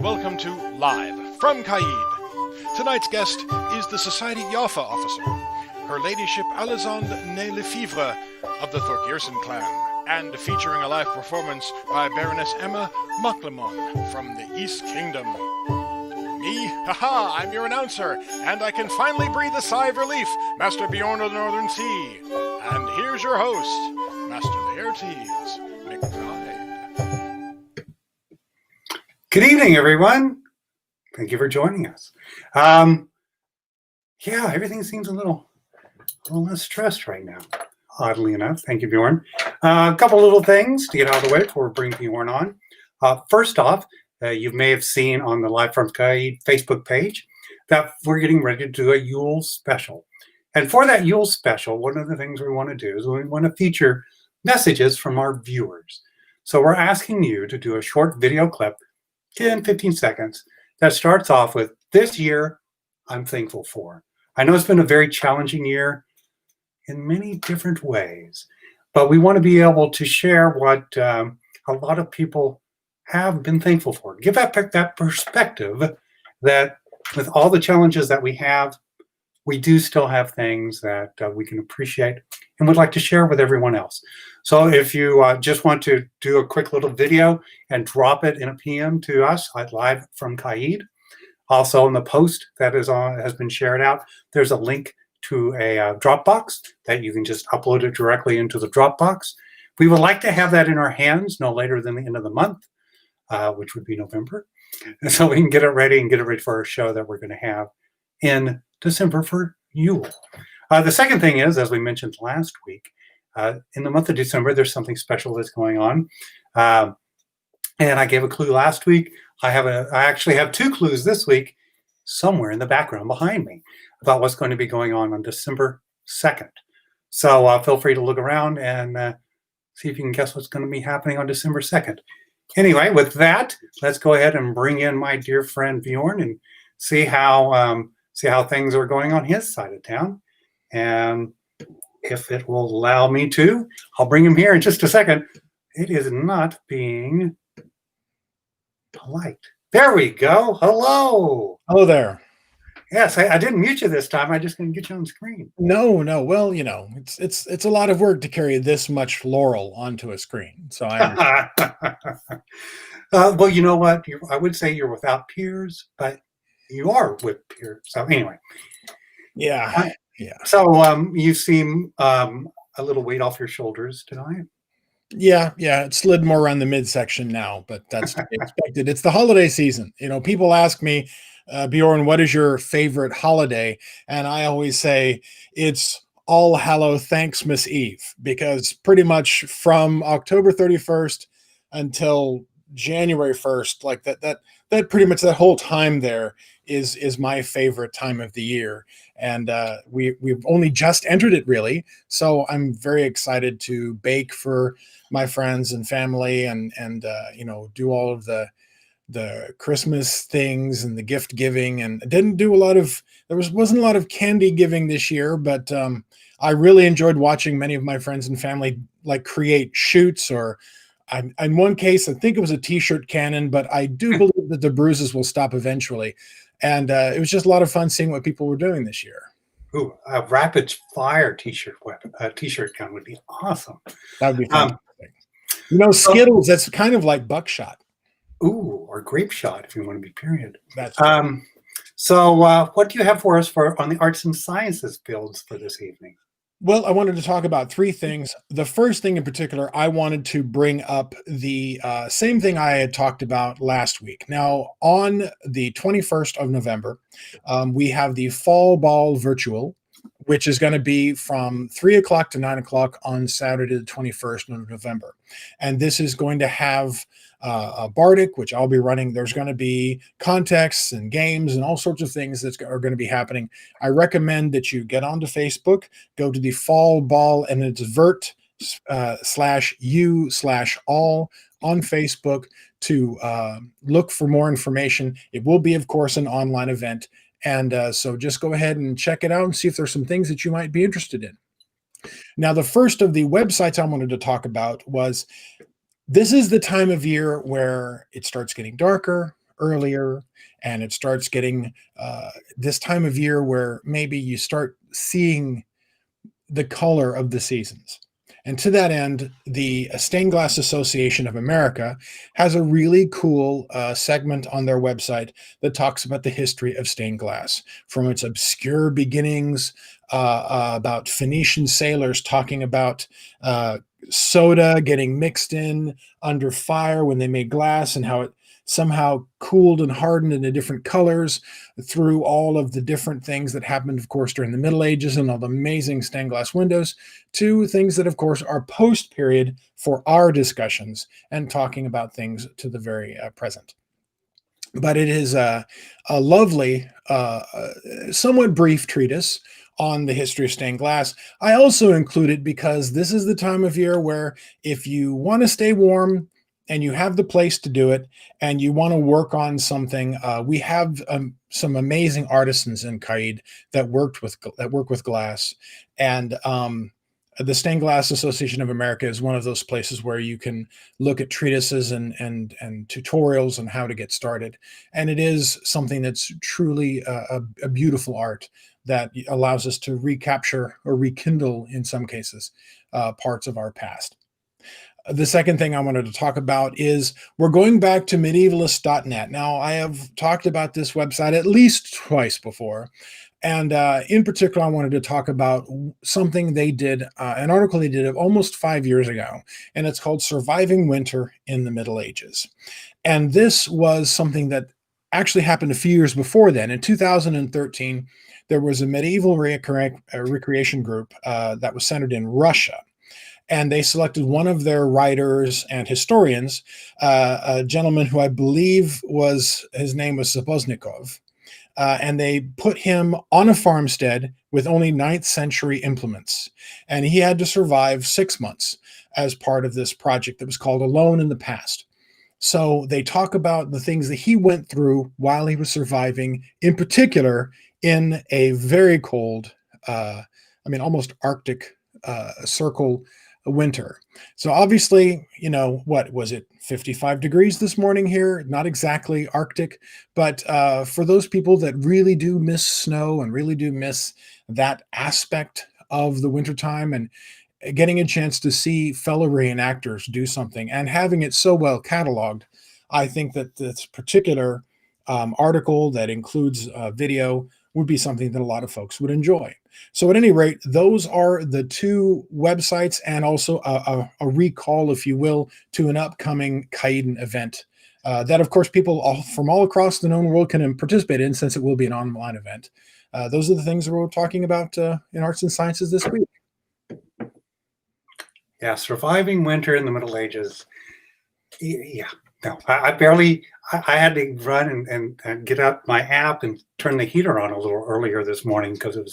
Welcome to Live from Caid. Tonight's guest is the Society YAFA officer, Her Ladyship Alizand née LeFevre of the Thorgeirsson clan, and featuring a live performance by Baroness Emma Makilmone from the East Kingdom. Me? Haha, I'm your announcer, and I can finally breathe a sigh of relief, Master Beorn of the Northern Sea. And here's your host, Master Laertes, McBride. Good evening, everyone. Thank you for joining us. Yeah, everything seems a little less stressed right now, oddly enough. Thank you, Beorn. A couple little things to get out of the way before we bring Beorn on. First off, you may have seen on the Live from Caid Facebook page that we're getting ready to do a Yule special. And for that Yule special, one of the things we want to do is we want to feature messages from our viewers. So we're asking you to do a short video clip, 10, 15 seconds, that starts off with, "This year, I'm thankful for." I know it's been a very challenging year in many different ways, but we want to be able to share what a lot of people have been thankful for. Give that perspective that with all the challenges that we have, we do still have things that we can appreciate and would like to share with everyone else. So if you just want to do a quick little video and drop it in a PM to us at Live from Caid, also in the post that has been shared out, there's a link to a Dropbox that you can just upload it directly into the Dropbox. We would like to have that in our hands no later than the end of the month, which would be November. And so we can get it ready for our show that we're going to have in December for Yule. The second thing is, as we mentioned last week, in the month of December, there's something special that's going on. And I gave a clue last week. I actually have two clues this week somewhere in the background behind me about what's going to be going on December 2nd. So feel free to look around and see if you can guess what's going to be happening on December 2nd. Anyway, with that, let's go ahead and bring in my dear friend Beorn and see how things are going on his side of town. And if it will allow me to, I'll bring him here in just a second. It is not being polite. There we go. Hello. Hello there. Yes, I didn't mute you this time. I just going to get you on screen. No. Well, it's a lot of work to carry this much laurel onto a screen. So I well, you know what? I would say you're without peers, but you are with peers. So anyway. Yeah. So you seem a little weight off your shoulders tonight. Yeah. It slid more around the midsection now, but that's to be expected. It's the holiday season. People ask me, Beorn, what is your favorite holiday? And I always say it's All Hallow Thanksmas Eve, because pretty much from October 31st until January 1st, like that pretty much that whole time there is my favorite time of the year. And we've only just entered it, really. So I'm very excited to bake for my friends and family and do all of the Christmas things and the gift giving. And I didn't do wasn't a lot of candy giving this year, but I really enjoyed watching many of my friends and family create shoots, or in one case, I think it was a t-shirt cannon, but I do believe that the bruises will stop eventually. And it was just a lot of fun seeing what people were doing this year. Ooh, a rapid fire t-shirt gun would be awesome. That would be fantastic. Skittles, that's kind of like buckshot. Ooh, or grape shot, if you want to be period. That's so what do you have for us on the arts and sciences fields for this evening? Well, I wanted to talk about three things. The first thing in particular, I wanted to bring up the same thing I had talked about last week. Now, on the 21st of November, we have the Fall Ball Virtual, which is going to be from 3 o'clock to 9 o'clock on Saturday, the 21st of November. And this is going to have a Bardic, which I'll be running. There's going to be contexts and games and all sorts of things that are going to be happening. I recommend that you get onto Facebook, go to the Fall Ball, and it's vert /u/all on Facebook to look for more information. It will be, of course, an online event. And so just go ahead and check it out and see if there's some things that you might be interested in. Now, the first of the websites I wanted to talk about was, this is the time of year where it starts getting darker. earlier, and it starts getting this time of year where maybe you start seeing the color of the seasons. And to that end, the Stained Glass Association of America has a really cool segment on their website that talks about the history of stained glass, from its obscure beginnings, about Phoenician sailors talking about soda getting mixed in under fire when they made glass, and how it somehow cooled and hardened into different colors through all of the different things that happened, of course, during the Middle Ages and all the amazing stained glass windows, to things that, of course, are post-period for our discussions and talking about things to the very present. But it is a lovely, somewhat brief treatise on the history of stained glass. I also include it because this is the time of year where, if you want to stay warm and you have the place to do it, and you want to work on something, we have some amazing artisans in Caid that work with glass, and the Stained Glass Association of America is one of those places where you can look at treatises and tutorials on how to get started. And it is something that's truly a beautiful art that allows us to recapture or rekindle, in some cases, parts of our past. The second thing I wanted to talk about is we're going back to medievalist.net. Now, I have talked about this website at least twice before. And in particular, I wanted to talk about something they did, an article they did almost 5 years ago, and it's called Surviving Winter in the Middle Ages. And this was something that actually happened a few years before then. In 2013, there was a medieval recreation group that was centered in Russia. And they selected one of their writers and historians, a gentleman who I believe his name was Zapoznikov. And they put him on a farmstead with only 9th century implements. And he had to survive 6 months as part of this project that was called Alone in the Past. So they talk about the things that he went through while he was surviving, in particular in a very cold, almost Arctic circle winter. So obviously, what was it, 55 degrees this morning here? Not exactly Arctic, but for those people that really do miss snow and really do miss that aspect of the wintertime, and getting a chance to see fellow reenactors do something and having it so well cataloged, I think that this particular article that includes video would be something that a lot of folks would enjoy. So at any rate, those are the two websites, and also a recall, if you will, to an upcoming Caid event that, of course, people from all across the known world can participate in, since it will be an online event. Those are the things that we're talking about in Arts and Sciences this week. Yeah, surviving winter in the Middle Ages. Yeah, no, I had to run and get out my app and turn the heater on a little earlier this morning because it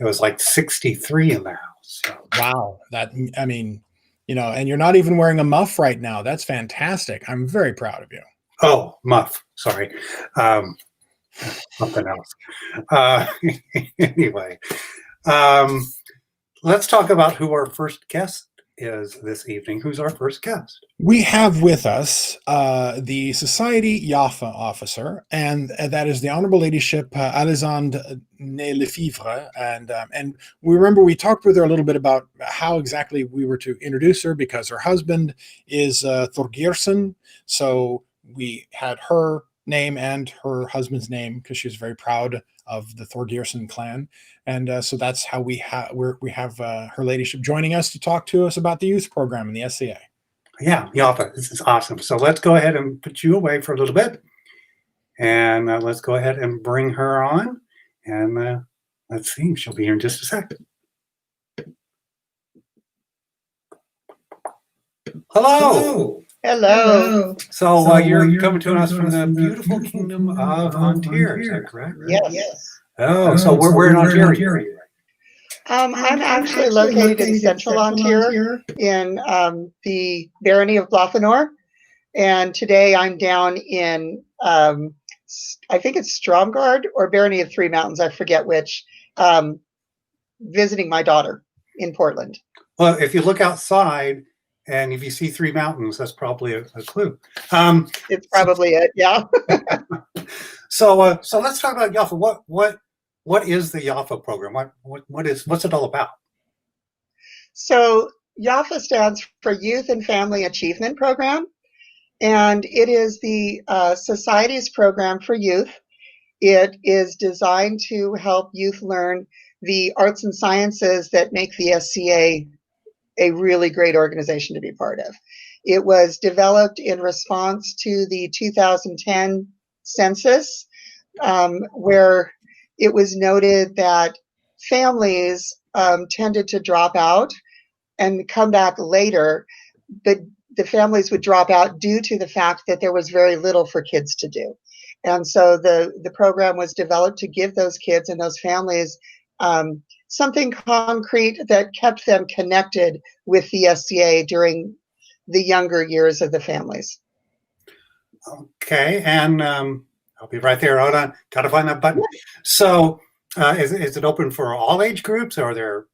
was like 63 in the house. So. Wow, and you're not even wearing a muff right now. That's fantastic. I'm very proud of you. Oh, muff. Sorry. Something else. Anyway, let's talk about who our first guest is this evening. Who's our first guest? We have with us the Society YAFA officer, and that is the Honorable Ladyship Alizand née LeFevre. And we remember we talked with her a little bit about how exactly we were to introduce her, because her husband is Thorgeirsson. So we had her name and her husband's name because she was very proud of the Thorgeirsson clan. And so that's how we have her ladyship joining us to talk to us about the youth program in the SCA. Yeah, YAFA, this is awesome. So let's go ahead and put you away for a little bit. And let's go ahead and bring her on. And let's see, she'll be here in just a second. Hello. Hello. So you're coming to us from the beautiful kingdom of Ontario, is that correct? Yes. Oh, so we're in Ontario. I'm actually located in central Ontario in the barony of Blathnor. And today I'm down in, I think it's Stromgard or Barony of Three Mountains, I forget which, visiting my daughter in Portland. Well, if you look outside, And if you see 3 mountains, that's probably a clue. It's probably it, yeah. So let's talk about YAFA. What is the YAFA program? What's it all about? So YAFA stands for Youth and Family Achievement Program, and it is the Society's program for youth. It is designed to help youth learn the arts and sciences that make the SCA a really great organization to be part of. It was developed in response to the 2010 census, where it was noted that families tended to drop out and come back later, but the families would drop out due to the fact that there was very little for kids to do. And so the program was developed to give those kids and those families something concrete that kept them connected with the SCA during the younger years of the families. Okay, and I'll be right there. Hold on, gotta find that button. So is it open for all age groups, or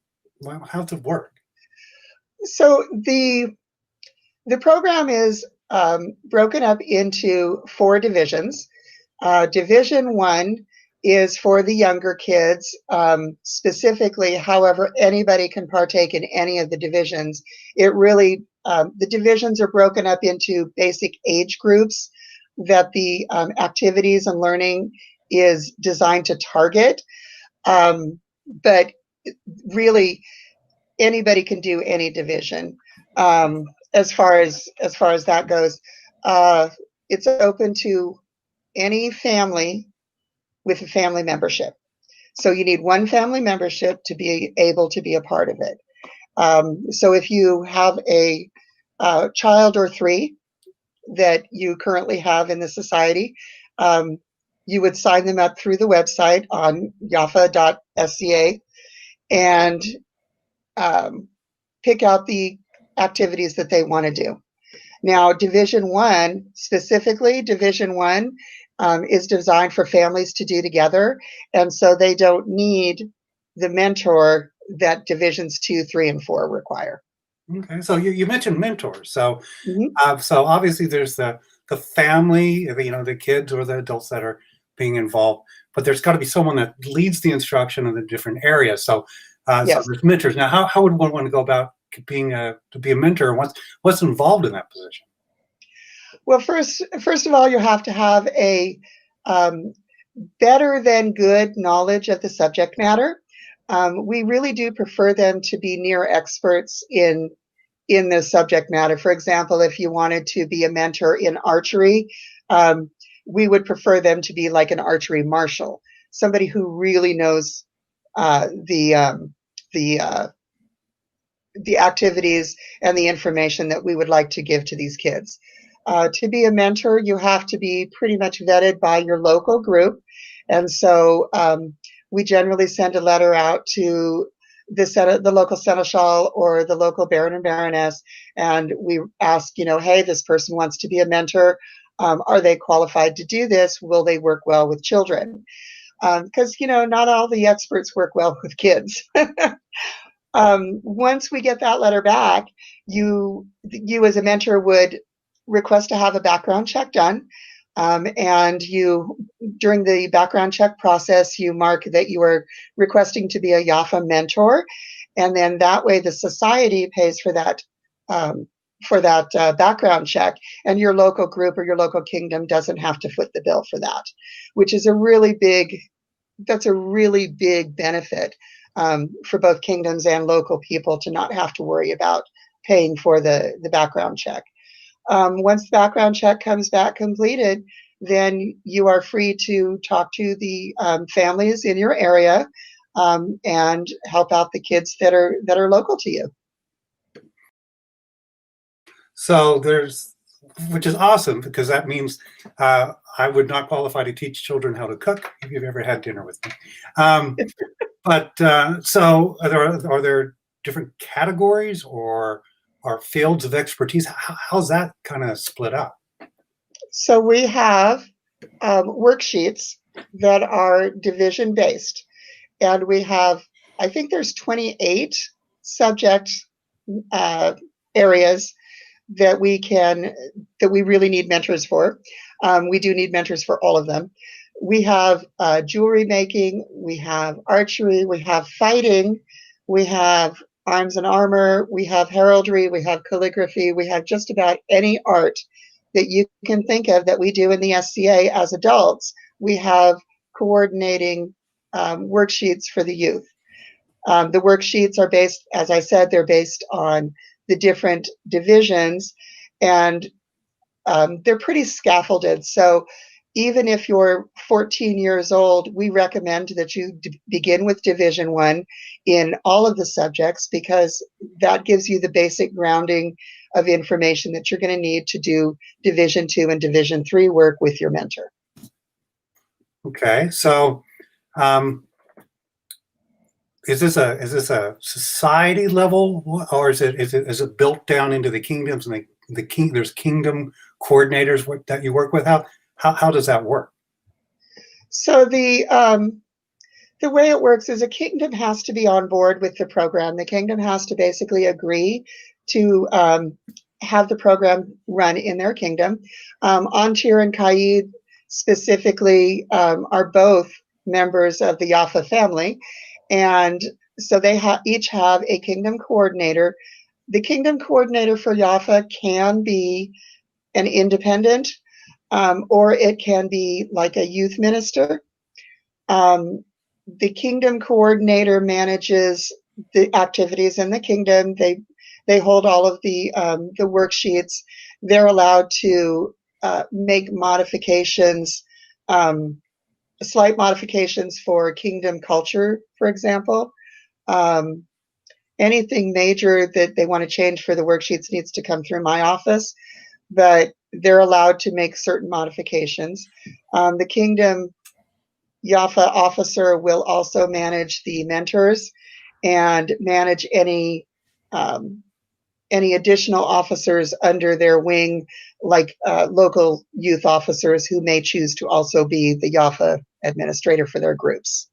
how does it work? So the program is broken up into 4 divisions. Division 1 is for the younger kids specifically. However, anybody can partake in any of the divisions. It really, the divisions are broken up into basic age groups that the activities and learning is designed to target. But really, anybody can do any division. As far as that goes, it's open to any family with a family membership. So you need 1 family membership to be able to be a part of it. So if you have a child or 3 that you currently have in the society, you would sign them up through the website on yafa.sca and pick out the activities that they want to do. Now, Division 1, specifically, Division 1 is designed for families to do together, and so they don't need the mentor that Divisions 2, 3, and 4 require. Okay, so you mentioned mentors. So so obviously there's the family, the kids or the adults that are being involved, but there's got to be someone that leads the instruction in the different areas. So Yes. so there's mentors. Now, how would one want to go about being to be a mentor? What's involved in that position? Well, first of all, you have to have a better than good knowledge of the subject matter. We really do prefer them to be near experts in the subject matter. For example, if you wanted to be a mentor in archery, we would prefer them to be like an archery marshal, somebody who really knows the activities and the information that we would like to give to these kids. To be a mentor, you have to be pretty much vetted by your local group. And so we generally send a letter out to the local seneschal or the local baron and baroness, and we ask, hey, this person wants to be a mentor. Are they qualified to do this? Will they work well with children? Because, not all the experts work well with kids. Once we get that letter back, you as a mentor would request to have a background check done. And during the background check process, you mark that you are requesting to be a YAFA mentor. And then that way the society pays for that background check, and your local group or your local kingdom doesn't have to foot the bill for that, which is a really big benefit for both kingdoms and local people to not have to worry about paying for the background check. Once the background check comes back completed, then you are free to talk to the families in your area and help out the kids that are local to you. So which is awesome, because that means I would not qualify to teach children how to cook if you've ever had dinner with me. But so are there different categories or fields of expertise? How's that kind of split up? So we have worksheets that are division based, and we have, I think there's 28 subject areas that we really need mentors for. We do need mentors for all of them. We have jewelry making, we have archery, we have fighting, we have arms and armor, we have heraldry, we have calligraphy, we have just about any art that you can think of that we do in the SCA as adults. We have coordinating worksheets for the youth. The worksheets are based, as I said, they're based on the different divisions, and they're pretty scaffolded. So even if you're 14 years old, we recommend that you begin with Division 1 in all of the subjects, because that gives you the basic grounding of information that you're going to need to do Division 2 and Division 3 work with your mentor. Okay, so is this a society level, or is it built down into the kingdoms, and there's kingdom coordinators that you work with? How does that work? So the way it works is a kingdom has to be on board with the program. The kingdom has to basically agree to have the program run in their kingdom. Antir and Caid specifically are both members of the YAFA family, and so they each have a kingdom coordinator. The kingdom coordinator for YAFA can be an independent, or it can be like a youth minister. The kingdom coordinator manages the activities in the kingdom. They hold all of the worksheets. They're allowed to make modifications, slight modifications for kingdom culture, for example. Anything major that they want to change for the worksheets needs to come through my office, but they're allowed to make certain modifications. The kingdom YAFA officer will also manage the mentors and manage any additional officers under their wing, like local youth officers who may choose to also be the YAFA administrator for their groups.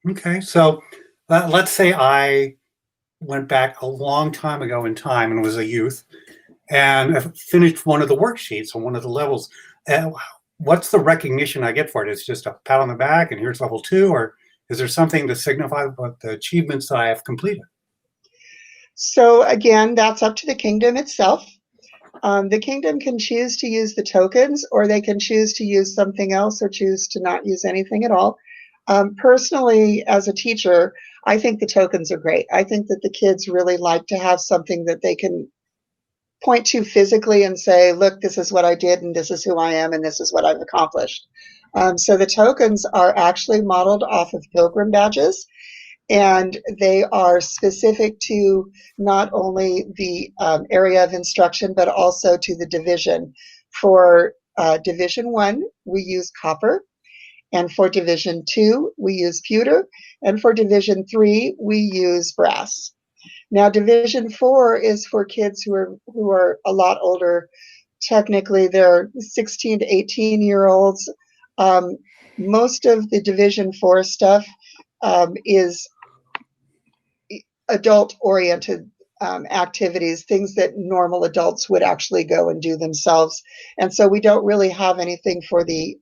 Okay, so let's say I went back a long time ago in time and was a youth, and I finished one of the worksheets on one of the levels. What's the recognition I get for it? It's just a pat on the back and here's level 2, or is there something to signify what the achievements that I have completed? So again, that's up to the kingdom itself. The kingdom can choose to use the tokens, or they can choose to use something else, or choose to not use anything at all. Personally, as a teacher, I think the tokens are great. I think that the kids really like to have something that they can point to physically and say, look, this is what I did, and this is who I am, and this is what I've accomplished. So the tokens are actually modeled off of pilgrim badges, and they are specific to not only the area of instruction, but also to the division. For Division 1, we use copper, and for Division 2, we use pewter, and for Division 3, we use brass. Now, Division 4 is for kids who are a lot older. Technically, they're 16 to 18-year-olds. Most of the Division 4 stuff is adult-oriented activities, things that normal adults would actually go and do themselves. And so we don't really have anything for the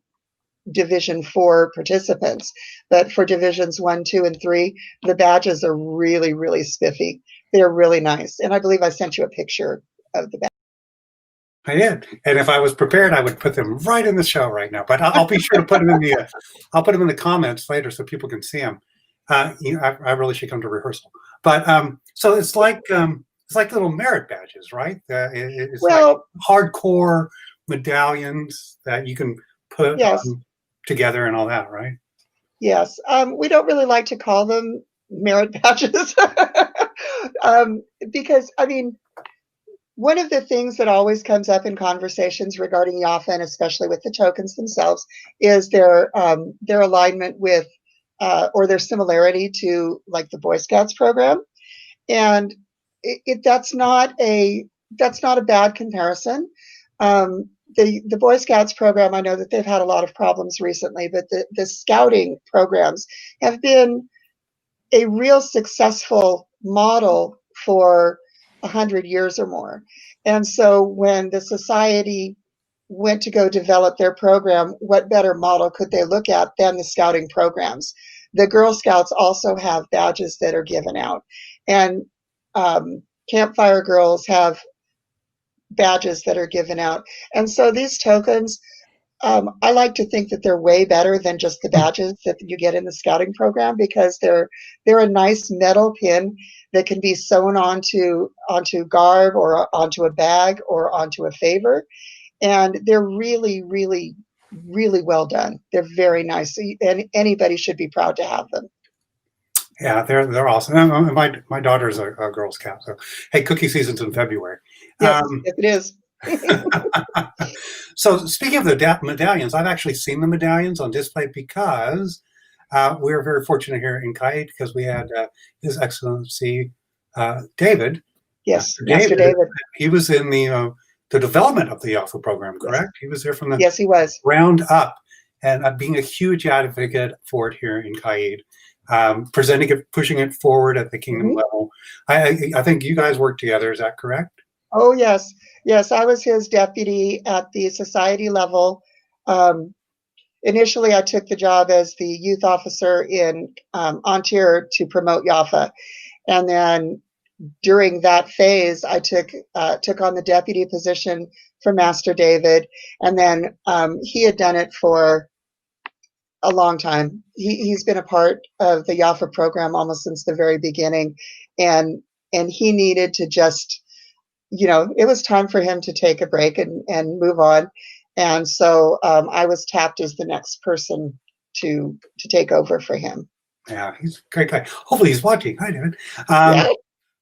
Division 4 participants. But for Divisions 1, 2, and 3, the badges are really, really spiffy. They're really nice. And I believe I sent you a picture of the badge. I did, and if I was prepared, I would put them right in the show right now. But I'll be sure to put them in the I'll put them in the comments later so people can see them. I really should come to rehearsal. But so it's like little merit badges, right? It's like hardcore medallions that you can put together and all that, right? Yes. We don't really like to call them merit badges because, I mean, one of the things that always comes up in conversations regarding YAFA, and especially with the tokens themselves, is their alignment with or their similarity to like the Boy Scouts program, and that's not a bad comparison. The Boy Scouts program, I know that they've had a lot of problems recently, but the scouting programs have been a real successful model for 100 years or more. And so when the society went to go develop their program, what better model could they look at than the scouting programs? The Girl Scouts also have badges that are given out, and Campfire Girls have badges that are given out. And so these tokens, I like to think that they're way better than just the badges that you get in the scouting program, because they're a nice metal pin that can be sewn onto garb or onto a bag or onto a favor, and they're really, really, really well done. They're very nice, and anybody should be proud to have them. Yeah, they're awesome. And my daughter's a Girl Scout, so hey, cookie season's in February. Yes, yes it is. So speaking of the medallions, I've actually seen the medallions on display because we were very fortunate here in Caid because we had His Excellency David. Yes, Master David. He was in the development of the YAFA program, correct? Yes. He was there from the yes, he was ground up, and being a huge advocate for it here in Caid. Presenting it, pushing it forward at the kingdom level. I think you guys work together. Is that correct? Oh yes, yes. I was his deputy at the society level. Initially, I took the job as the youth officer in Ontario to promote YAFA, and then during that phase, I took on the deputy position for Master David, and then he had done it for a long time. He's been a part of the YAFA program almost since the very beginning, and he needed to just, it was time for him to take a break and move on, and so I was tapped as the next person to take over for him. Yeah, he's a great guy. Hopefully he's watching. Hi, David. Yeah.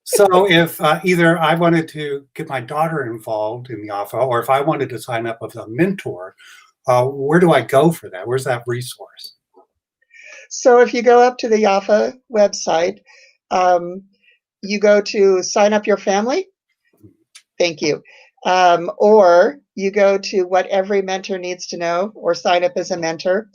So if either I wanted to get my daughter involved in the YAFA, or if I wanted to sign up as a mentor, where do I go for that? Where's that resource? So if you go up to the YAFA website, you go to sign up your family. Thank you. Or you go to what every mentor needs to know, or sign up as a mentor.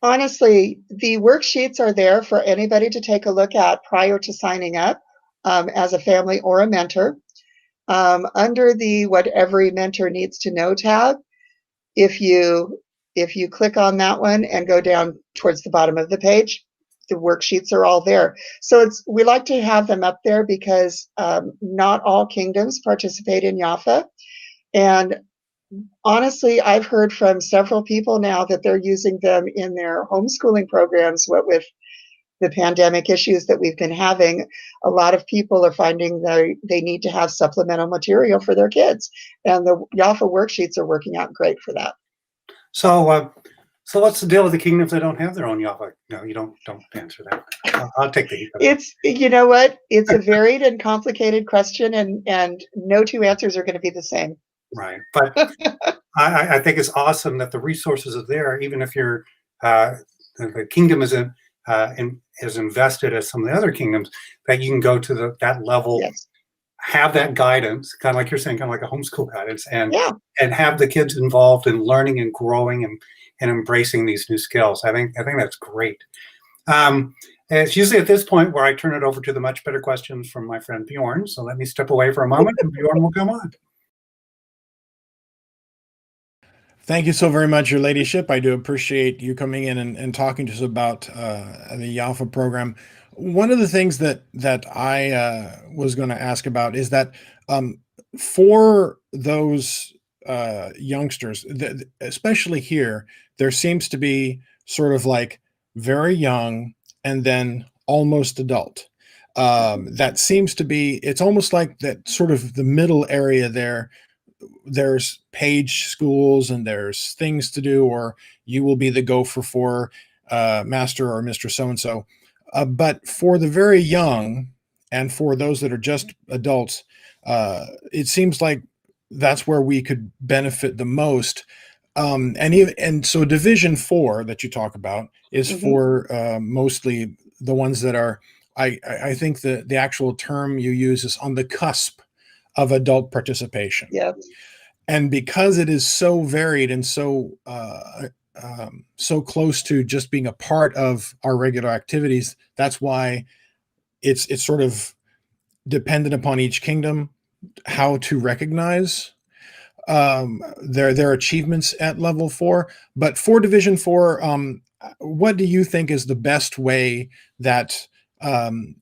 Honestly, the worksheets are there for anybody to take a look at prior to signing up as a family or a mentor. Under the What Every Mentor Needs to Know tab, if you click on that one and go down towards the bottom of the page, the worksheets are all there. So we like to have them up there because not all kingdoms participate in YAFA. And honestly, I've heard from several people now that they're using them in their homeschooling programs. What with the pandemic issues that we've been having, a lot of people are finding they need to have supplemental material for their kids, and the YAFA worksheets are working out great for that. So what's the deal with the kingdoms that don't have their own YAFA? No, you don't answer that. I'll take the heat. You know what? It's a varied and complicated question, and no two answers are going to be the same. Right, but I think it's awesome that the resources are there, even if the kingdom isn't as invested as some of the other kingdoms, that you can go to that level, yes. Have that guidance, kind of like you're saying, kind of like a homeschool guidance, and have the kids involved in learning and growing and embracing these new skills. I think that's great. It's usually at this point where I turn it over to the much better questions from my friend Beorn. So let me step away for a moment, and Beorn will come on. Thank you so very much, Your Ladyship. I do appreciate you coming in and talking to us about the YAFA program. One of the things that I was going to ask about is that for those youngsters, especially here, there seems to be sort of like very young and then almost adult. That seems to be, it's almost like that sort of the middle area there. There's page schools and there's things to do, or you will be the gopher for master or Mr. So-and-so. But for the very young and for those that are just adults, it seems like that's where we could benefit the most. And so Division 4 that you talk about is for mostly the ones that are, I think the actual term you use is on the cusp of adult participation. Yeah. And because it is so varied and so so close to just being a part of our regular activities, that's why it's sort of dependent upon each kingdom how to recognize their achievements at level 4. But for Division 4, what do you think is the best way that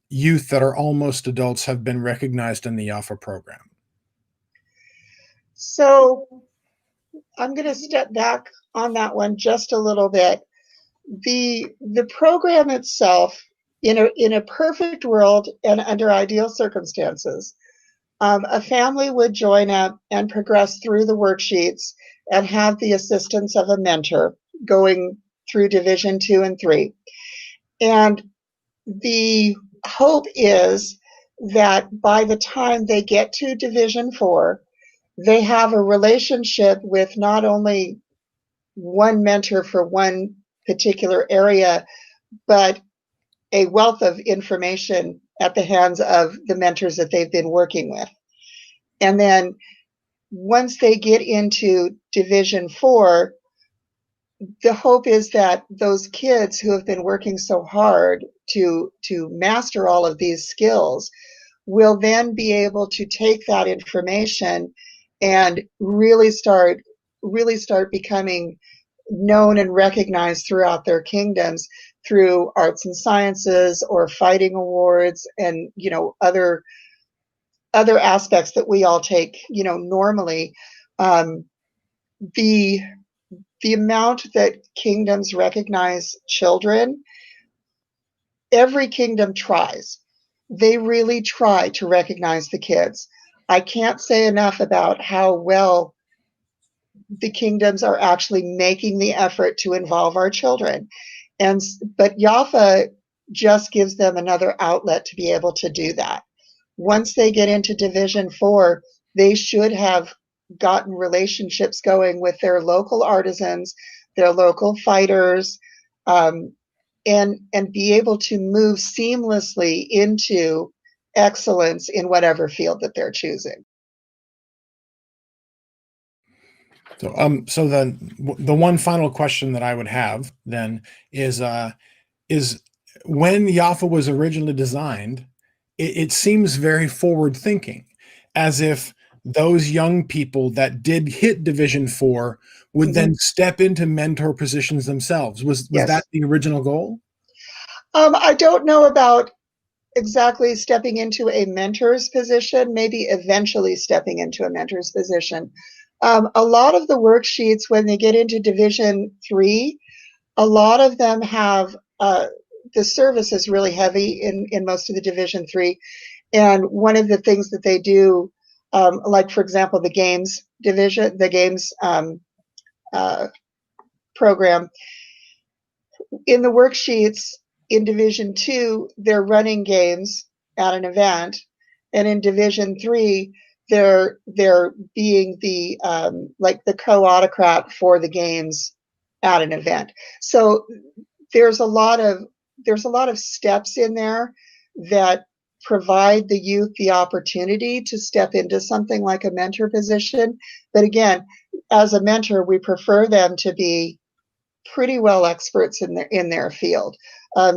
youth that are almost adults have been recognized in the YAFA program? So I'm going to step back on that one just a little bit. The program itself, in a perfect world and under ideal circumstances, a family would join up and progress through the worksheets and have the assistance of a mentor going through Division 2 and 3. And the hope is that by the time they get to Division 4, they have a relationship with not only one mentor for one particular area, but a wealth of information at the hands of the mentors that they've been working with. And then once they get into Division 4, the hope is that those kids who have been working so hard to master all of these skills will then be able to take that information and really start becoming known and recognized throughout their kingdoms through arts and sciences or fighting awards and other aspects that we all take normally. The amount that kingdoms recognize children, every kingdom tries. They really try to recognize the kids. I can't say enough about how well the kingdoms are actually making the effort to involve our children. But YAFA just gives them another outlet to be able to do that. Once they get into Division 4, they should have gotten relationships going with their local artisans, their local fighters, and be able to move seamlessly into excellence in whatever field that they're choosing. So then the one final question that I would have then is when YAFA was originally designed, it seems very forward thinking, as if those young people that did hit Division 4 would then step into mentor positions themselves. Was Yes. that the original goal? I don't know about exactly stepping into a mentor's position, maybe eventually stepping into a mentor's position. A lot of the worksheets, when they get into Division 3, a lot of them have, the service is really heavy in most of the Division 3. And one of the things that they do, like, for example, the games division, the games program, in the worksheets in Division 2, they're running games at an event. And in Division 3, they're being the like the co-autocrat for the games at an event. So there's a lot of steps in there that provide the youth the opportunity to step into something like a mentor position. But again, as a mentor, we prefer them to be pretty well experts in their field.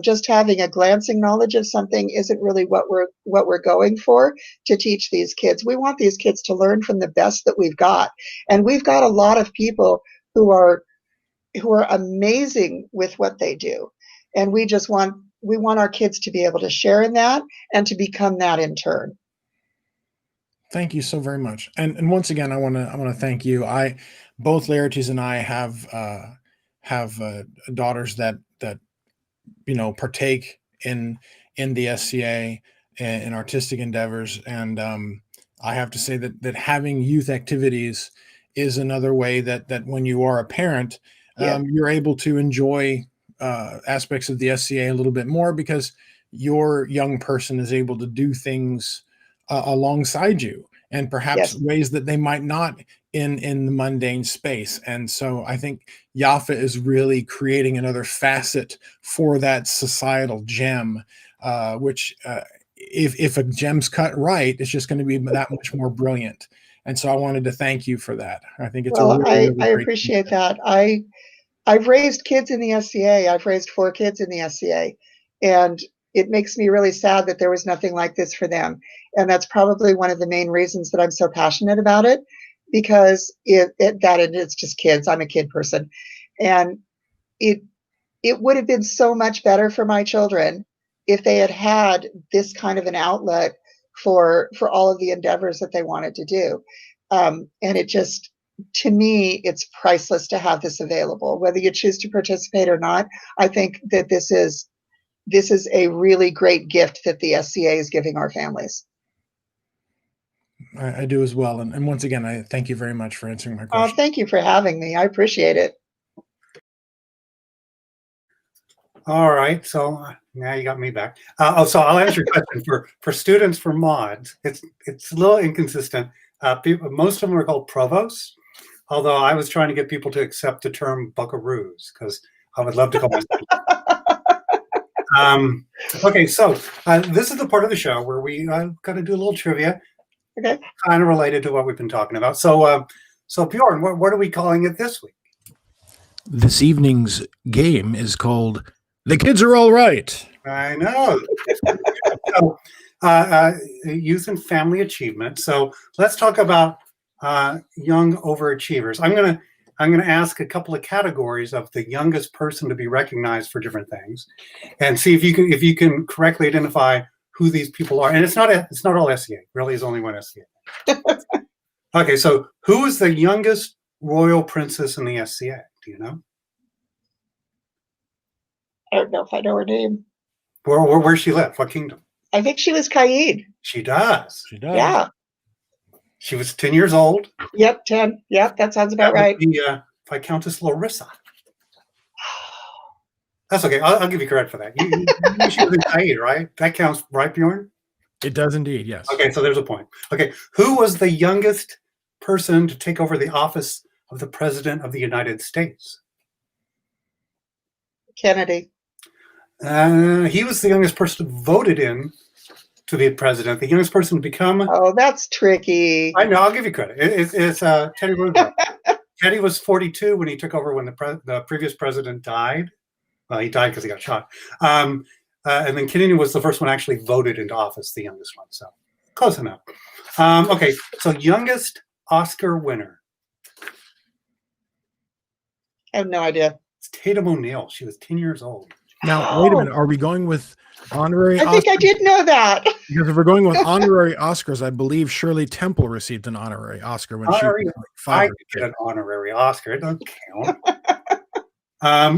Just having a glancing knowledge of something isn't really what we're going for to teach these kids. We want these kids to learn from the best that we've got, and we've got a lot of people who are amazing with what they do, and we want our kids to be able to share in that and to become that in turn. Thank you so very much. And once again, I want to thank you. Both Laertes and I have daughters that partake in the SCA and artistic endeavors, and I have to say that having youth activities is another way that when you are a parent, you're able to enjoy aspects of the SCA a little bit more, because your young person is able to do things alongside you, and perhaps ways that they might not in the mundane space. And so I think YAFA is really creating another facet for that societal gem, which if a gem's cut right, it's just going to be that much more brilliant. And so I wanted to thank you for that. I think it's I appreciate that. I've raised kids in the SCA. I've raised 4 kids in the SCA, and it makes me really sad that there was nothing like this for them. And that's probably one of the main reasons that I'm so passionate about it, because it's just kids. I'm a kid person. And it would have been so much better for my children if they had had this kind of an outlet for all of the endeavors that they wanted to do. And it just, to me, it's priceless to have this available. Whether you choose to participate or not, I think that this is a really great gift that the SCA is giving our families. I do as well. And once again, I thank you very much for answering my question. Thank you for having me. I appreciate it. All right, so now you got me back. So I'll answer your question. For students, for mods, it's a little inconsistent. Most of them are called provosts, although I was trying to get people to accept the term buckaroos, because I would love to call myself. Okay, so this is the part of the show where we kind of do a little trivia, okay, kind of related to what we've been talking about. So, Beorn, what are we calling it this week? This evening's game is called The Kids Are All Right. I know. So, youth and family achievement. So let's talk about young overachievers. I'm gonna ask a couple of categories of the youngest person to be recognized for different things, and see if you can correctly identify who these people are. And it's not all SCA. Really, is only one SCA. Okay, so who is the youngest royal princess in the SCA? Do you know? I don't know if I know her name. Where she live? What kingdom? I think she was Caid. She does. She does. Yeah. She was 10 years old. Yep, 10. Yep, that sounds about right. The Viscountess Larissa. That's okay. I'll give you credit for that. She was in Caid, right? That counts, right, Beorn? It does indeed, yes. Okay, so there's a point. Okay, who was the youngest person to take over the office of the President of the United States? Kennedy. He was the youngest person voted in to be president. The youngest person to become. Oh, that's tricky. I know. I'll give you credit. It's Teddy Roosevelt. Teddy was 42 when he took over when the previous president died. Well, he died because he got shot. And then Kennedy was the first one actually voted into office, the youngest one. So close enough. Okay, so youngest Oscar winner. I have no idea. It's Tatum O'Neal. She was 10 years old. Now, wait a minute. Are we going with honorary I think I did know that. Because if we're going with honorary Oscars, I believe Shirley Temple received an honorary Oscar when she was like 5. I could get an honorary Oscar. It doesn't count.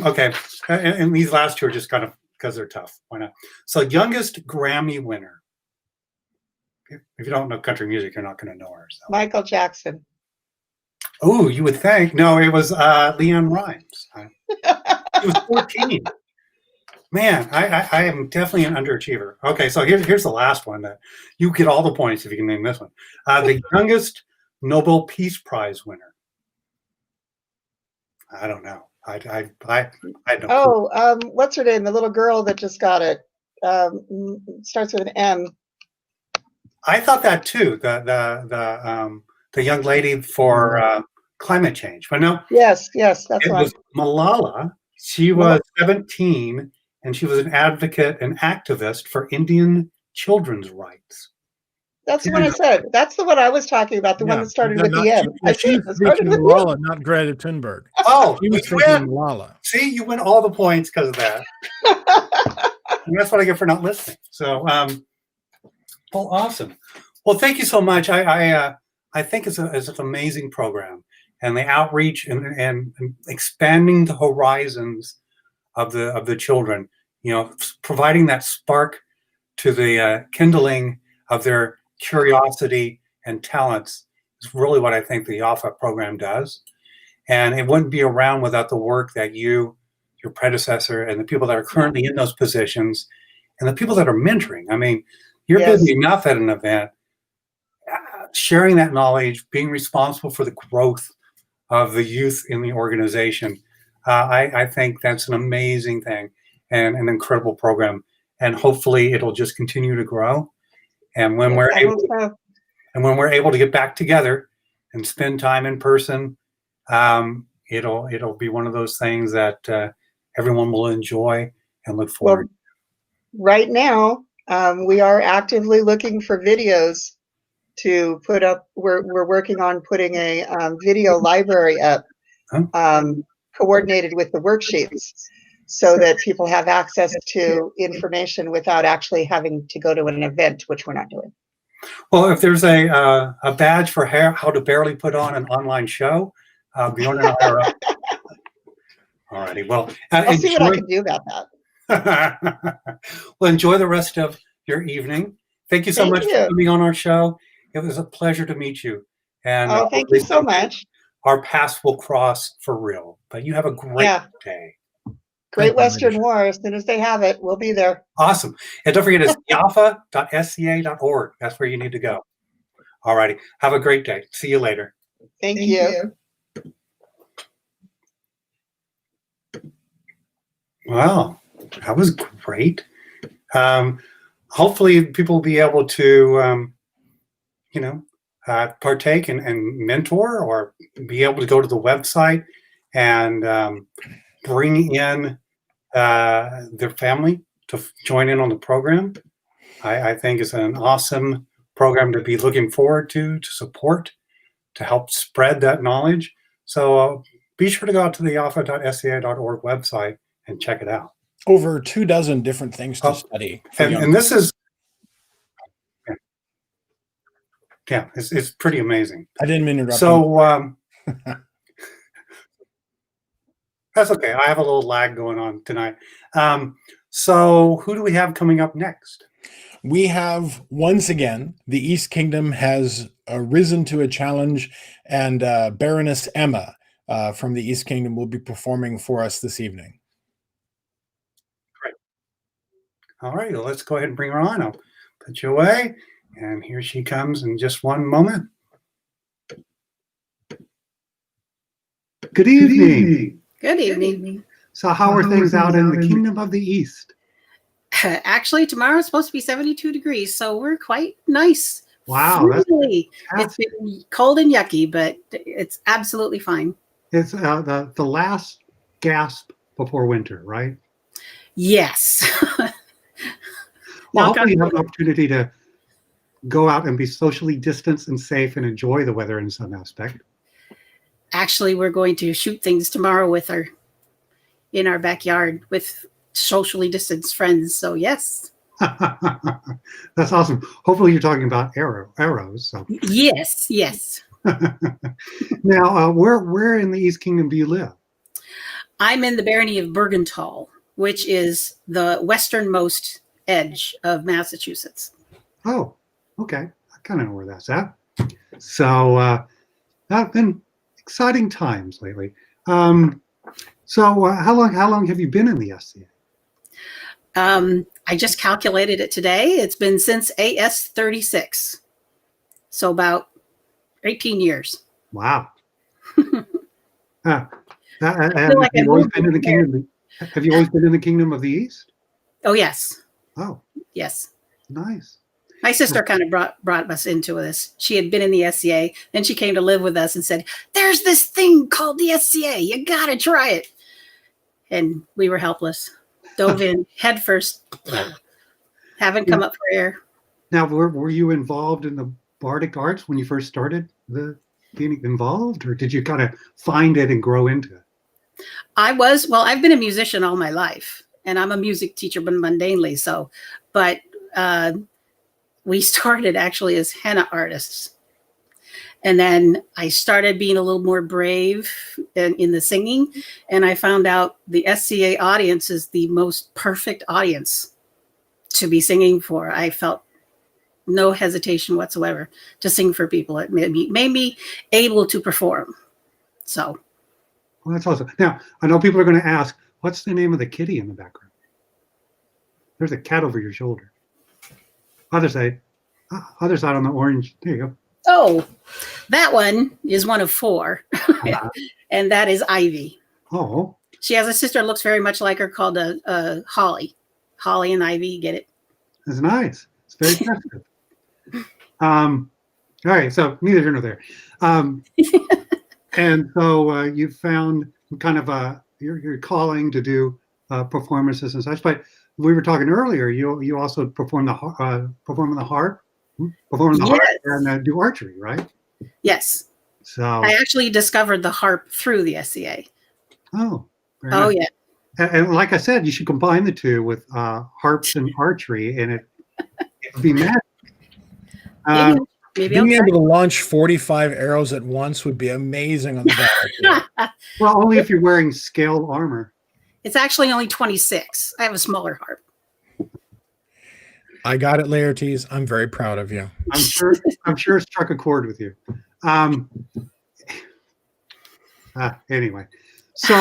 Okay. And these last two are just kind of because they're tough. Why not? So youngest Grammy winner. If you don't know country music, you're not going to know her. So. Michael Jackson. Oh, you would think. No, it was Leanne Rimes. He was 14. Man, I am definitely an underachiever. Okay, so here's the last one that you get all the points if you can name this one. The youngest Nobel Peace Prize winner. I don't know. I don't. Oh, what's her name? The little girl that just got it. Starts with an M. I thought that too. The young lady for climate change, but no. Yes, that's it one. was Malala. She was 17. And she was an advocate and activist for Indian children's rights. That's the one I said. That's the one I was talking about, the one that started with the M. She's speaking Malala, not Greta Thunberg. Oh, she was speaking Malala. See, you win all the points because of that. And that's what I get for not listening. So, well, awesome. Well, thank you so much. I think it's an amazing program, and the outreach and expanding the horizons of the children, providing that spark to the kindling of their curiosity and talents is really what I think the YAFA program does. And it wouldn't be around without the work that your predecessor, and the people that are currently in those positions, and the people that are mentoring. I mean, you're busy enough at an event, sharing that knowledge, being responsible for the growth of the youth in the organization. I think that's an amazing thing and an incredible program, and hopefully it'll just continue to grow. And when we're able to get back together and spend time in person, it'll be one of those things that everyone will enjoy and look forward to. right now, we are actively looking for videos to put up. We're working on putting a video library up, coordinated with the worksheets, so that people have access to information without actually having to go to an event, which we're not doing. Well, if there's a badge for how to barely put on an online show, Beorn and I are up. Alrighty. Well, I'll see what I can do about that. Well, enjoy the rest of your evening. Thank you so much for coming on our show. It was a pleasure to meet you. And thank you so much. Our paths will cross for real. But you have a great day. Great Western War. As soon as they have it, we'll be there. Awesome. And don't forget, it's yafa.sca.org. That's where you need to go. All righty. Have a great day. See you later. Thank you. Wow. That was great. Hopefully people will be able to, partake and mentor, or be able to go to the website and bring in their family to join in on the program. I think it's an awesome program to be looking forward to support, to help spread that knowledge. So be sure to go out to the yafa.sca.org website and check it out. Over 24 different things to study. And this is, it's pretty amazing. I didn't mean to interrupt. So that's okay. I have a little lag going on tonight. So who do we have coming up next? We have, once again, the East Kingdom has risen to a challenge, and Baroness Emma from the East Kingdom will be performing for us this evening. Great. All right, well, let's go ahead and bring her on. I'll put you away, and here she comes in just one moment. Good evening. Good evening. So how are things out in the Kingdom of the East? Actually, tomorrow is supposed to be 72 degrees, so we're quite nice. Wow. It's been cold and yucky, but it's absolutely fine. It's the last gasp before winter, right? Yes. Well, hopefully you have an opportunity to go out and be socially distanced and safe and enjoy the weather in some aspect. Actually, we're going to shoot things tomorrow in our backyard with socially distanced friends. So yes. That's awesome. Hopefully you're talking about arrows. So. Yes. Now, where in the East Kingdom do you live? I'm in the barony of Bergenthal, which is the westernmost edge of Massachusetts. Oh, okay. I kind of know where that's at. So that's been exciting times lately. So how long have you been in the SCA? I just calculated it today. It's been since AS 36. So about 18 years. Wow. Have you always been in the Kingdom? Have you always been in the Kingdom of the East? Oh, yes. Oh. Yes. Nice. My sister kind of brought us into this. She had been in the SCA. Then she came to live with us and said, there's this thing called the SCA. You got to try it. And we were helpless. Dove in head first. Haven't come up for air. Now, were you involved in the Bardic arts when you first started being involved? Or did you kind of find it and grow into it? I've been a musician all my life. And I'm a music teacher, but mundanely so. But we started actually as henna artists. And then I started being a little more brave in the singing. And I found out the SCA audience is the most perfect audience to be singing for. I felt no hesitation whatsoever to sing for people. It made me able to perform. So. Well, that's awesome. Now, I know people are going to ask, what's the name of the kitty in the background? There's a cat over your shoulder. Other side on the orange. There you go. Oh, that one is one of 4. And that is Ivy. Oh. She has a sister that looks very much like her called Holly. Holly and Ivy, get it? That's nice. It's very festive. All right, so neither here nor there. And so you found kind of your calling to do performances and such. But we were talking earlier. You also perform the harp, and do archery, right? Yes. So I actually discovered the harp through the SCA. Oh, very Oh, nice. yeah. And like I said, you should combine the two with harps and archery, and it would be magic. Maybe I'll Being try. able to launch 45 arrows at once would be amazing on the battlefield. Well, only if you're wearing scaled armor. It's actually only 26. I have a smaller harp. I got it, Laertes. I'm very proud of you. I'm sure it struck a chord with you. Anyway, so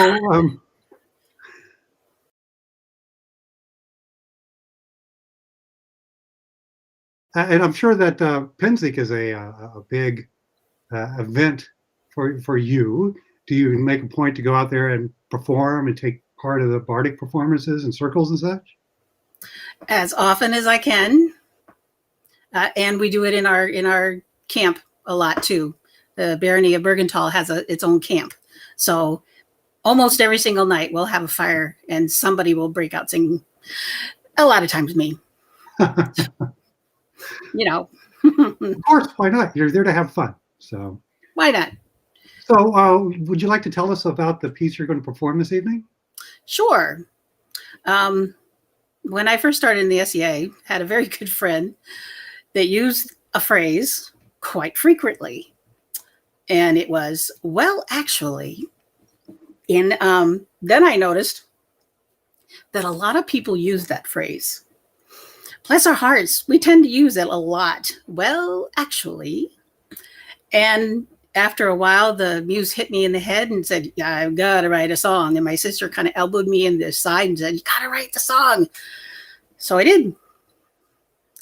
and I'm sure that Pennsic is a big event for you. Do you make a point to go out there and perform and take part of the bardic performances and circles and such? As often as I can, and we do it in our camp a lot too. The Barony of Bergenthal has its own camp, so almost every single night we'll have a fire and somebody will break out singing. A lot of times me. Of course, why not? You're there to have fun, so why not? So, would you like to tell us about the piece you're going to perform this evening? Sure. When I first started in the SEA, had a very good friend that used a phrase quite frequently, and it was, "Well, actually," then I noticed that a lot of people use that phrase. Bless our hearts, we tend to use it a lot. Well, actually. And after a while, the muse hit me in the head and said, "Yeah, I've got to write a song." And my sister kind of elbowed me in the side and said, "You got to write the song." So I did.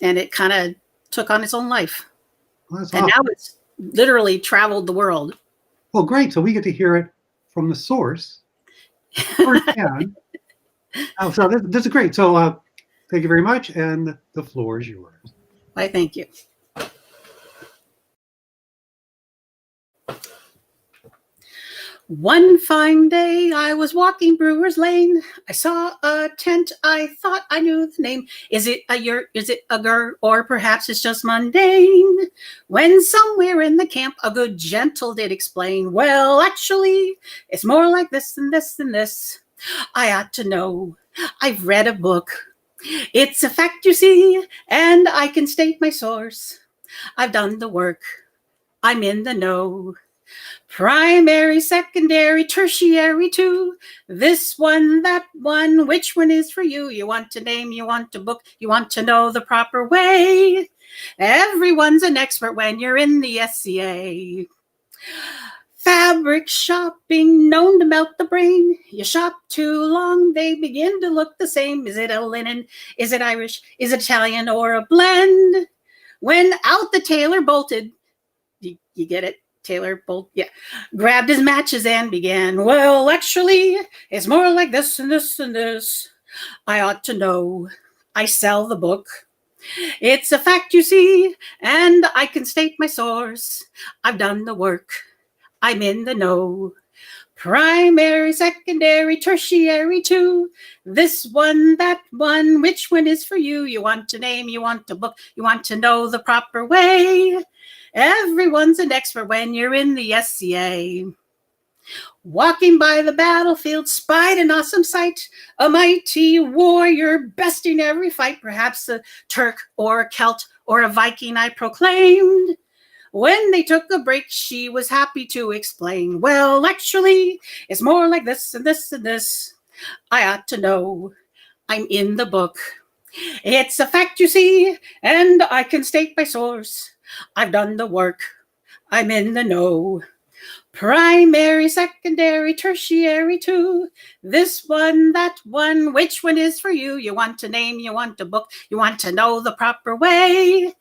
And it kind of took on its own life. Well, that's and awesome. Now it's literally traveled the world. Well, great. So we get to hear it from the source firsthand. So this is great. So thank you very much. And the floor is yours. Why, thank you. One fine day I was walking Brewer's Lane. I saw a tent. I thought I knew the name. Is it a yurt? Is it a gur? Or perhaps it's just mundane? When somewhere in the camp a good gentle did explain, "Well, actually, it's more like this and this and this. I ought to know. I've read a book. It's a fact, you see, and I can state my source. I've done the work. I'm in the know. Primary, secondary, tertiary too. This one, that one, which one is for you? You want to name, you want to book, you want to know the proper way. Everyone's an expert when you're in the SCA. Fabric shopping, known to melt the brain. You shop too long, they begin to look the same. Is it a linen? Is it Irish? Is it Italian or a blend? When out the tailor bolted, you get it? Taylor Bolt, yeah, grabbed his matches and began, "Well, actually, it's more like this and this and this. I ought to know. I sell the book. It's a fact, you see, and I can state my source. I've done the work. I'm in the know. Primary, secondary, tertiary too. This one, that one, which one is for you? You want to name, you want to book, you want to know the proper way. Everyone's an expert when you're in the SCA. Walking by the battlefield, spied an awesome sight. A mighty warrior besting every fight. Perhaps a Turk or a Celt or a Viking, I proclaimed. When they took a break, she was happy to explain, "Well, actually, it's more like this and this and this. I ought to know. I'm in the book. It's a fact, you see, and I can state my source. I've done the work. I'm in the know. Primary, secondary, tertiary too. This one, that one, which one is for you? You want to name, you want to book, you want to know the proper way.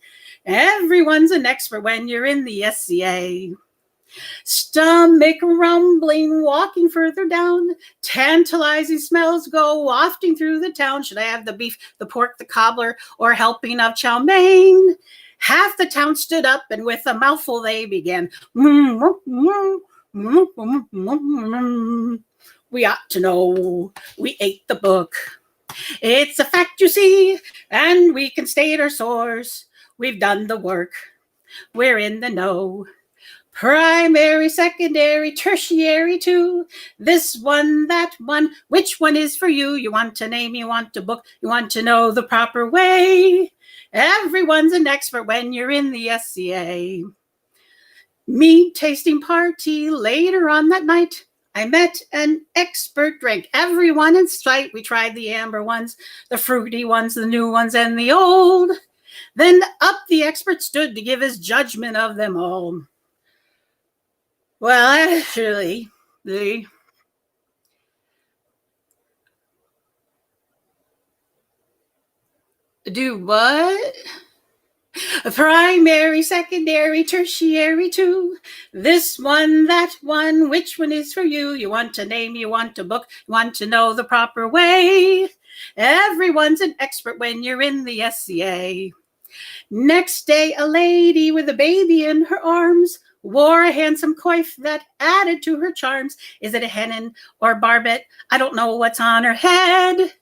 Everyone's an expert when you're in the SCA. Stomach rumbling, walking further down. Tantalizing smells go wafting through the town. Should I have the beef, the pork, the cobbler, or a helping of chow mein? Half the town stood up, and with a mouthful they began. We ought to know. We ate the book. It's a fact, you see, and we can state our source. We've done the work. We're in the know. Primary, secondary, tertiary too. This one, that one. Which one is for you? You want to name, you want to book, you want to know the proper way. Everyone's an expert when you're in the SCA. Mead tasting party later on that night. I met an expert drink. Everyone in sight. We tried the amber ones, the fruity ones, the new ones, and the old. Then up the expert stood to give his judgment of them all. Well, actually, the do what? Primary, secondary, tertiary too. This one, that one. Which one is for you? You want to name, you want to book, you want to know the proper way. Everyone's an expert when you're in the SCA. Next day, a lady with a baby in her arms wore a handsome coif that added to her charms. Is it a hennin or barbet? I don't know what's on her head.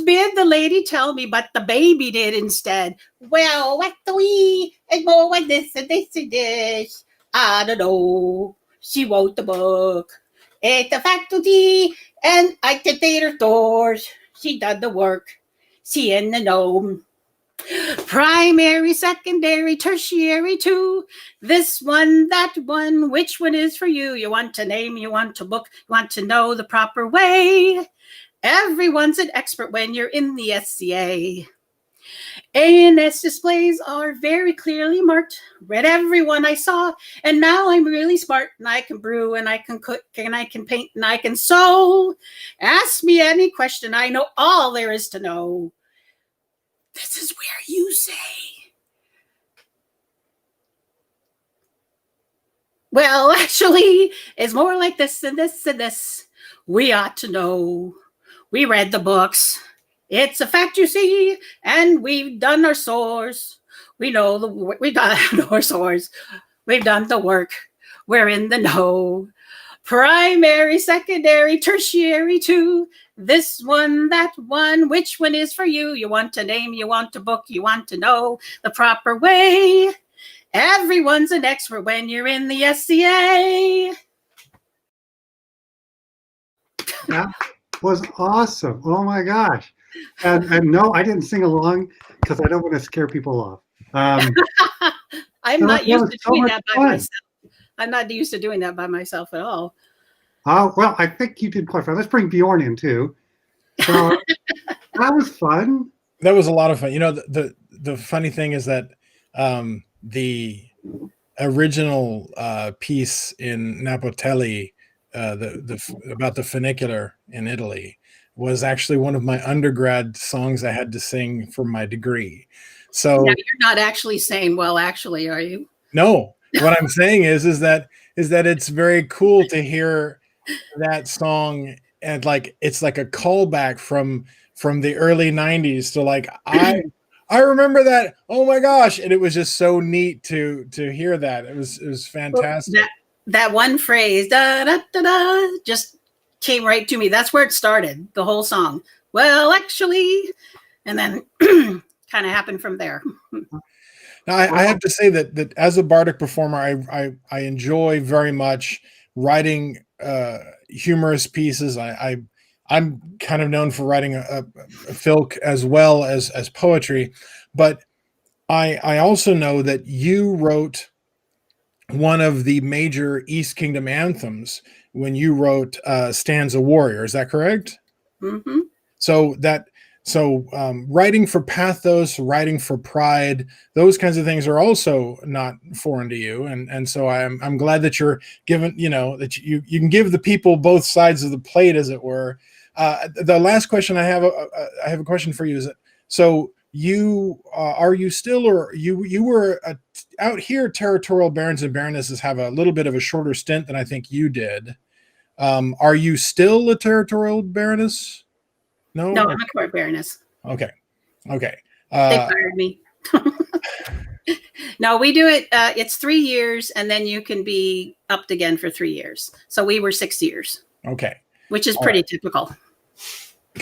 Bid the lady tell me, but the baby did instead. Well, what do we? And more like this and this and this. I don't know. She wrote the book. At the faculty, and I did theater doors. She done the work. She in the know. Primary, secondary, tertiary too. This one, that one. Which one is for you? You want to name, you want to book, you want to know the proper way. Everyone's an expert when you're in the SCA. A&S displays are very clearly marked. Read everyone I saw, and now I'm really smart, and I can brew, and I can cook, and I can paint, and I can sew. Ask me any question, I know all there is to know. This is where you say, well, actually, it's more like this and this and this. We ought to know. We read the books. It's a fact, you see, and we've done our source. We've done our source. We've done the work. We're in the know. Primary, secondary, tertiary too. This one, that one. Which one is for you? You want to name, you want to book, you want to know the proper way. Everyone's an expert when you're in the SCA. That was awesome. Oh my gosh. And no, I didn't sing along because I don't want to scare people off. I'm not used to doing that by myself. I'm not used to doing that by myself at all. Well, I think you did quite fine. Let's bring Beorn in too. So that was fun. That was a lot of fun. You know, the funny thing is that the original piece in Napotelli, about the funicular in Italy, was actually one of my undergrad songs I had to sing for my degree. So now, you're not actually saying, well, actually, are you? No. What I'm saying is that it's very cool to hear that song, and like it's like a callback from the early 90s to like I remember that. Oh my gosh. And it was just so neat to hear that. It was fantastic. Well, that one phrase, da, da, da, da, just came right to me. That's where it started, the whole song. Well, actually, and then kind of happened from there. Now, I have to say that as a bardic performer, I enjoy very much writing humorous pieces. I'm kind of known for writing a filk as well as poetry, but I also know that you wrote one of the major East Kingdom anthems when you wrote Stanza Warrior. Is that correct? Mm-hmm. So writing for pathos, writing for pride, those kinds of things are also not foreign to you. And so I'm glad that you're given, that you can give the people both sides of the plate, as it were. The last question I have a question for you is, so you are you still, or you were out here, territorial barons and baronesses have a little bit of a shorter stint than I think you did. Are you still a territorial baroness? No, I'm a court baroness. Okay. They fired me. No, we do it. It's 3 years, and then you can be upped again for 3 years. So we were 6 years. Okay. Which is pretty typical.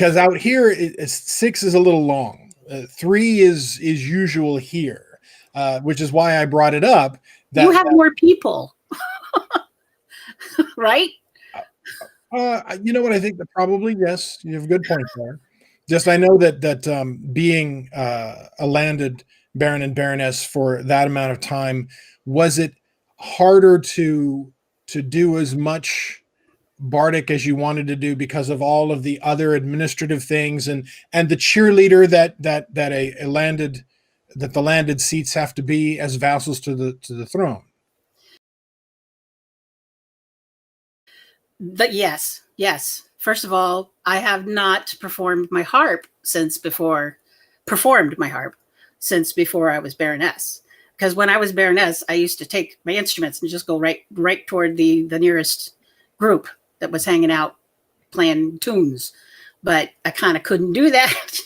because out here 6 is a little long. 3 is usual here, which is why I brought it up. That you have more people, right? You know what? I think that probably, yes, you have a good point there. Just I know that being a landed baron and baroness for that amount of time, was it harder to do as much bardic as you wanted to do because of all of the other administrative things and the cheerleader that the landed seats have to be as vassals to the throne? But yes. First of all, I have not performed my harp since before I was baroness. Because when I was baroness, I used to take my instruments and just go right toward the nearest group that was hanging out playing tunes. But I kind of couldn't do that.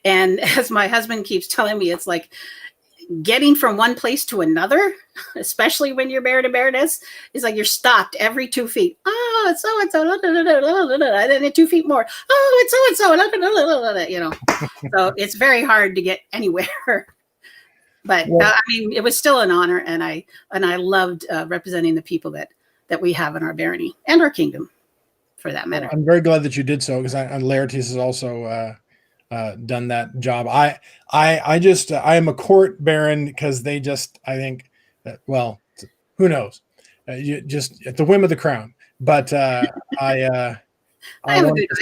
And as my husband keeps telling me, it's like getting from one place to another, especially when you're baron and baroness, is like you're stopped every 2 feet. Oh, it's so-and-so, and then 2 feet more. Oh, it's so-and-so, you know. So it's very hard to get anywhere. But I mean, it was still an honor, and I loved representing the people that we have in our barony and our kingdom, for that matter. I'm very glad that you did so, because Laertes has also done that job. I am a court baron because they just, I think that, well, who knows, you just at the whim of the crown. But I wanted to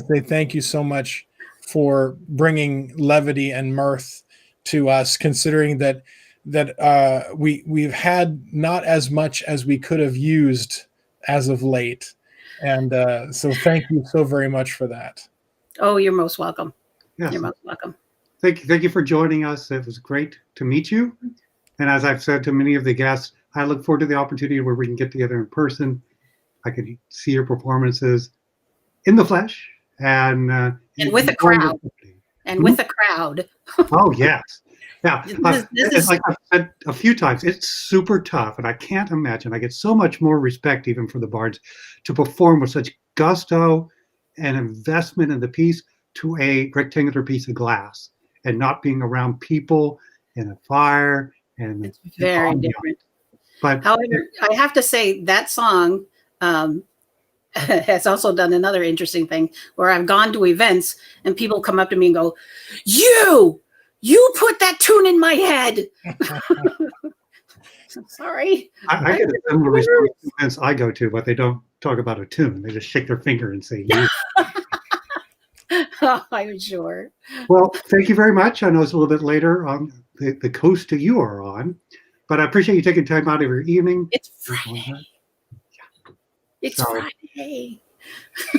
say thank you so much for bringing levity and mirth to us, considering that we've had not as much as we could have used as of late, and so thank you so very much for that. Oh, you're most welcome. Yes. You're most welcome. Thank you for joining us. It was great to meet you. And as I've said to many of the guests, I look forward to the opportunity where we can get together in person. I can see your performances in the flesh and with a crowd. And with a crowd. Oh, yes. Yeah. It's like I've said a few times, it's super tough. And I can't imagine. I get so much more respect even for the bards to perform with such gusto and investment in the piece to a rectangular piece of glass and not being around people and a fire. And it's very different. But however, I have to say that song has also done another interesting thing where I've gone to events and people come up to me and go, you put that tune in my head. I'm sorry. I get a similar response to events I go to, but they don't talk about a tune. They just shake their finger and say, you. Oh, I'm sure. Well, thank you very much. I know it's a little bit later on the coast that you are on, but I appreciate you taking time out of your evening. It's Friday. Yeah. It's Friday.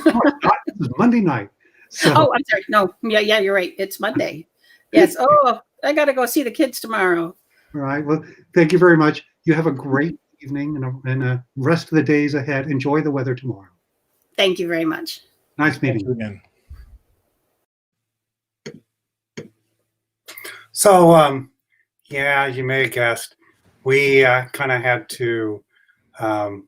No, it's not. This is Monday night. So. Oh, I'm sorry. No, yeah, you're right. It's Monday. Yes. Oh, I got to go see the kids tomorrow. All right. Well, thank you very much. You have a great evening and a rest of the days ahead. Enjoy the weather tomorrow. Thank you very much. Nice meeting you again. So, yeah, you may have guessed, we kind of had to, we're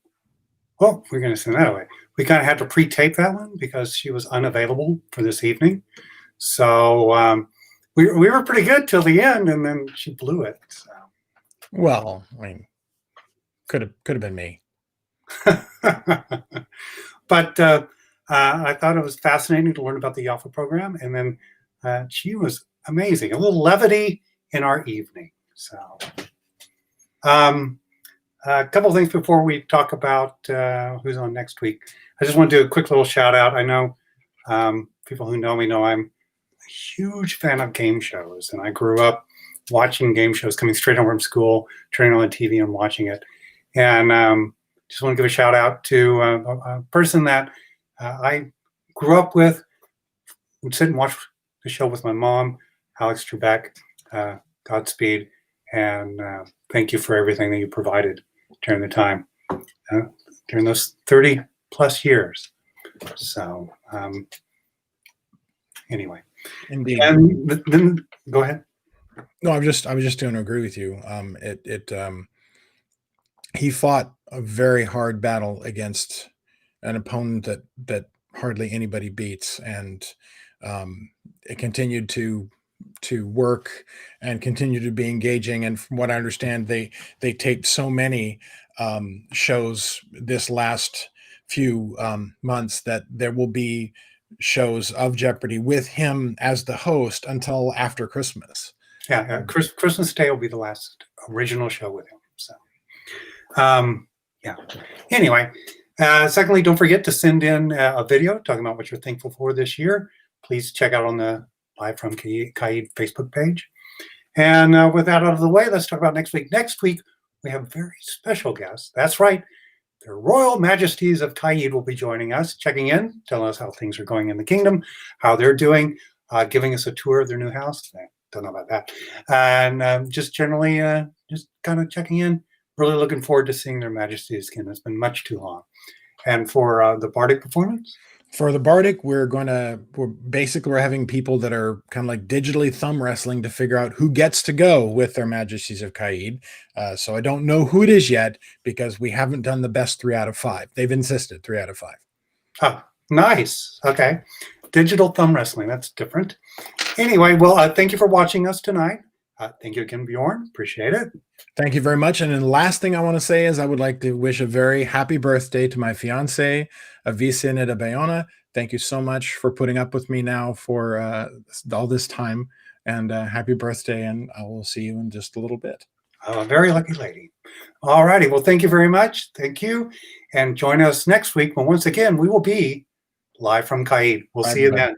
going to send that away. We kind of had to pre-tape that one because she was unavailable for this evening. So we were pretty good till the end, and then she blew it. So. Well, I mean, could have been me. But I thought it was fascinating to learn about the YAFA program, and then she was amazing. A little levity in our evening. So, a couple of things before we talk about who's on next week. I just want to do a quick little shout out. I know people who know me know I'm a huge fan of game shows, and I grew up watching game shows, coming straight home from school, turning on the TV and watching it. And just want to give a shout out to a person that I grew up with, would sit and watch the show with my mom, Alex Trebek. Godspeed, and thank you for everything that you provided during the time, during those 30 plus years. So anyway, indeed. And then go ahead. No, I was just going to agree with you. He fought a very hard battle against an opponent that hardly anybody beats, and it continued to work and continue to be engaging. And from what I understand, they taped so many shows this last few months that there will be shows of Jeopardy with him as the host until after Christmas. Yeah, Christmas Day will be the last original show with him. So, yeah. Anyway, secondly, don't forget to send in a video talking about what you're thankful for this year. Please check out on the Live from Caid Facebook page. And with that out of the way, let's talk about next week. Next week, we have very special guests. That's right. The Royal Majesties of Caid will be joining us, checking in, telling us how things are going in the kingdom, how they're doing, giving us a tour of their new house. I don't know about that. And just generally, just kind of checking in. Really looking forward to seeing their Majesties again. It's been much too long. And for the Bardic performance? For the Bardic, we're having people that are kind of like digitally thumb wrestling to figure out who gets to go with their Majesties of Caid. So I don't know who it is yet because we haven't done the best 3 out of 5. They've insisted 3 out of 5. Oh, nice. Okay. Digital thumb wrestling. That's different. Anyway, well, thank you for watching us tonight. Thank you again, Beorn. Appreciate it. Thank you very much. And then the last thing I want to say is I would like to wish a very happy birthday to my fiancée, Avisine de Beorn. Thank you so much for putting up with me now for all this time. And happy birthday. And I will see you in just a little bit. A very lucky lady. All righty. Well, thank you very much. Thank you. And join us next week when once again we will be live from Caid. We'll see you then.